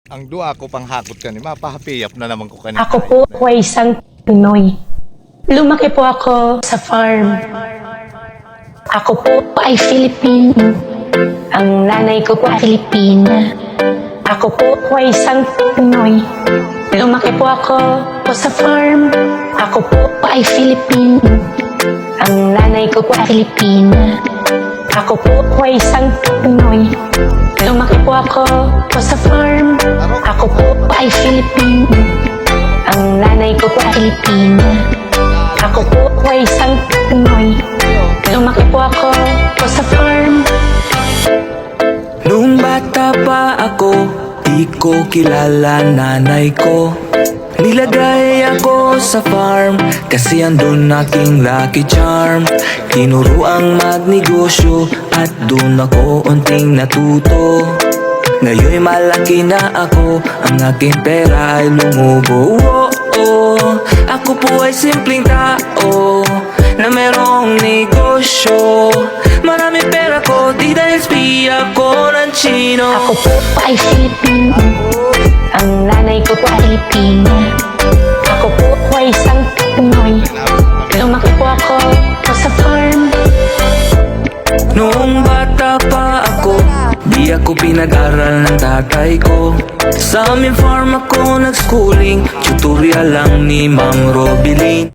Ang dua ko panghakot ka ni mapahapiyap na naman ko kanina. Ako po ay isang Pinoy. Lumaki po ako sa farm. Ako po ay Filipino. Ang nanay ko po ay Filipina. Ako po ay isang Pinoy. Lumaki po ako sa farm. Ako po ay Filipino. Ang nanay ko po ay Filipina. Ako po ay isang Pinoy. Lumaki po ako sa farm. Ako po ay Filipino. Ang nanay ko po ay Filipina. Ako po ay isang Pinoy. Lumaki po ako sa farm. Nung bata pa ako, di ko kilala nanay ko. Nilagay ako sa farm kasi andun aking lucky charm. Tinuruang magnegosyo at dun ako unting natuto. Ngayon'y malaki na ako, ang aking pera ay lumubo. Ako po ay simpleng tao na merong negosyo. Marami pera ko, di dahil spiya ko ng Chino. Ako po ay Filipino. Ang nanay ko po ay Filipina. Ako po ay isang Pinoy. Lumaki po ako sa farm. Noong bata pa ako, di ako pinag-aral ng tatay ko. Sa aming farm ako nag-schooling, tutorial lang ni Ma'am Robilin.